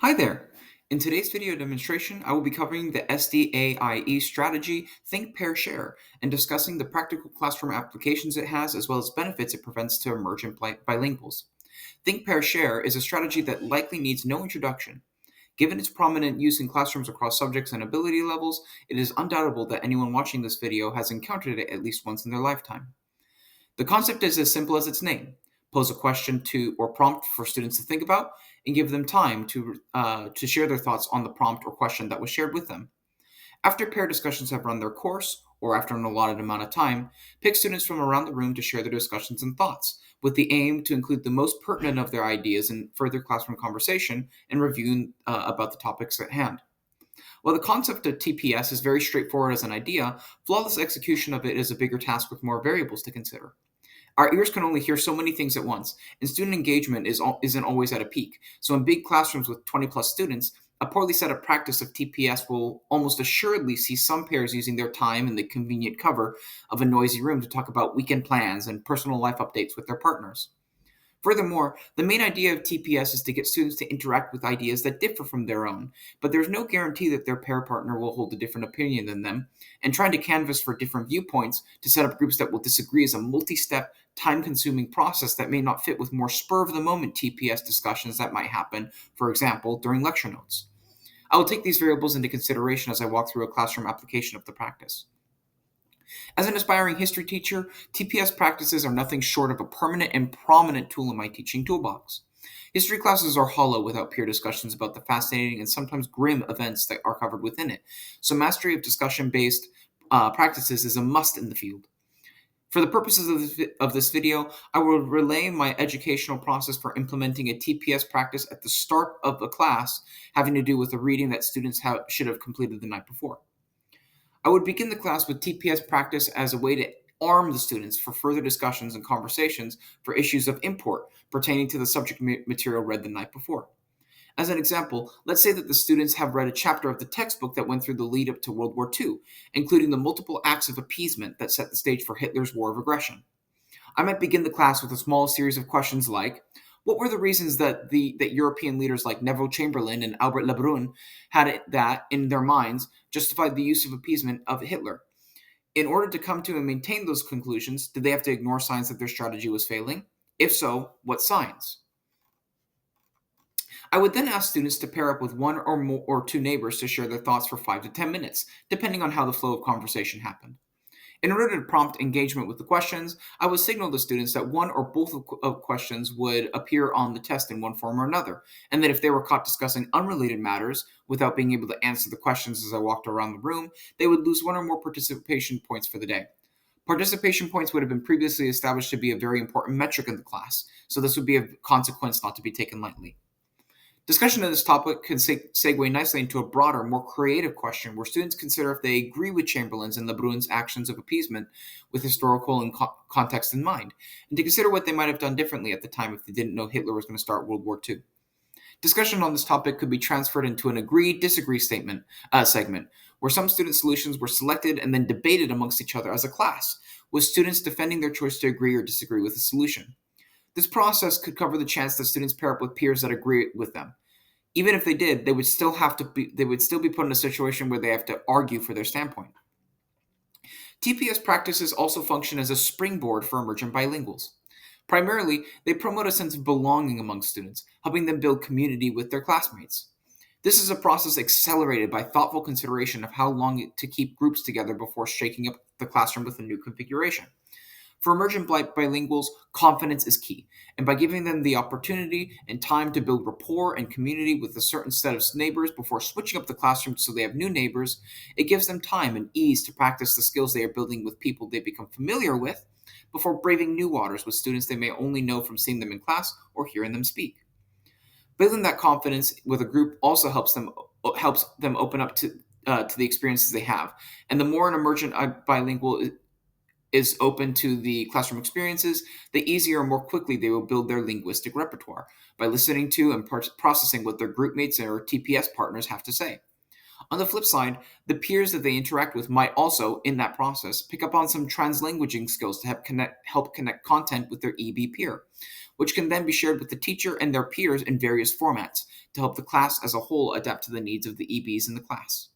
Hi there! In today's video demonstration, I will be covering the SDAIE strategy Think, Pair, Share and discussing the practical classroom applications it has as well as benefits it prevents to emergent bilinguals. Think, Pair, Share is a strategy that likely needs no introduction. Given its prominent use in classrooms across subjects and ability levels, it is undoubtable that anyone watching this video has encountered it at least once in their lifetime. The concept is as simple as its name. Pose a question to or prompt for students to think about, and give them time to share their thoughts on the prompt or question that was shared with them. After pair discussions have run their course, or after an allotted amount of time, pick students from around the room to share their discussions and thoughts, with the aim to include the most pertinent of their ideas in further classroom conversation and reviewing about the topics at hand. While the concept of TPS is very straightforward as an idea, flawless execution of it is a bigger task with more variables to consider. Our ears can only hear so many things at once, and student engagement isn't always at a peak. So, in big classrooms with 20 plus students, a poorly set up practice of TPS will almost assuredly see some pairs using their time in the convenient cover of a noisy room to talk about weekend plans and personal life updates with their partners. Furthermore, the main idea of TPS is to get students to interact with ideas that differ from their own, but there's no guarantee that their pair partner will hold a different opinion than them, and trying to canvass for different viewpoints to set up groups that will disagree is a multi step, time consuming process that may not fit with more spur of the moment TPS discussions that might happen, for example, during lecture notes. I will take these variables into consideration as I walk through a classroom application of the practice. As an aspiring history teacher, TPS practices are nothing short of a permanent and prominent tool in my teaching toolbox. History classes are hollow without peer discussions about the fascinating and sometimes grim events that are covered within it, so mastery of discussion based practices is a must in the field. For the purposes of this video, I will relay my educational process for implementing a TPS practice at the start of a class having to do with a reading that students should have completed the night before. I would begin the class with TPS practice as a way to arm the students for further discussions and conversations for issues of import pertaining to the subject material read the night before. As an example, let's say that the students have read a chapter of the textbook that went through the lead up to World War II, including the multiple acts of appeasement that set the stage for Hitler's war of aggression. I might begin the class with a small series of questions like, what were the reasons that European leaders like Neville Chamberlain and Albert Lebrun had it that, in their minds, justified the use of appeasement of Hitler? In order to come to and maintain those conclusions, did they have to ignore signs that their strategy was failing? If so, what signs? I would then ask students to pair up with one or more or two neighbors to share their thoughts for 5 to 10 minutes, depending on how the flow of conversation happened. In order to prompt engagement with the questions, I would signal to students that one or both of questions would appear on the test in one form or another, and that if they were caught discussing unrelated matters without being able to answer the questions as I walked around the room, they would lose one or more participation points for the day. Participation points would have been previously established to be a very important metric in the class, so this would be a consequence not to be taken lightly. Discussion of this topic can segue nicely into a broader, more creative question where students consider if they agree with Chamberlain's and Lebrun's actions of appeasement with historical and context in mind, and to consider what they might have done differently at the time if they didn't know Hitler was going to start World War II. Discussion on this topic could be transferred into an agree-disagree segment, where some student solutions were selected and then debated amongst each other as a class, with students defending their choice to agree or disagree with a solution. This process could cover the chance that students pair up with peers that agree with them. Even if they did, they would still be put in a situation where they have to argue for their standpoint. TPS practices also function as a springboard for emergent bilinguals. Primarily, they promote a sense of belonging among students, helping them build community with their classmates. This is a process accelerated by thoughtful consideration of how long to keep groups together before shaking up the classroom with a new configuration. For emergent bilinguals, confidence is key, and by giving them the opportunity and time to build rapport and community with a certain set of neighbors before switching up the classroom so they have new neighbors, it gives them time and ease to practice the skills they are building with people they become familiar with before braving new waters with students they may only know from seeing them in class or hearing them speak. Building that confidence with a group also helps them open up to the experiences they have, and the more an emergent bilingual is open to the classroom experiences, the easier and more quickly they will build their linguistic repertoire by listening to and processing what their group mates or TPS partners have to say. On the flip side, the peers that they interact with might also, in that process, pick up on some translanguaging skills to help connect content with their EB peer, which can then be shared with the teacher and their peers in various formats to help the class as a whole adapt to the needs of the EBs in the class.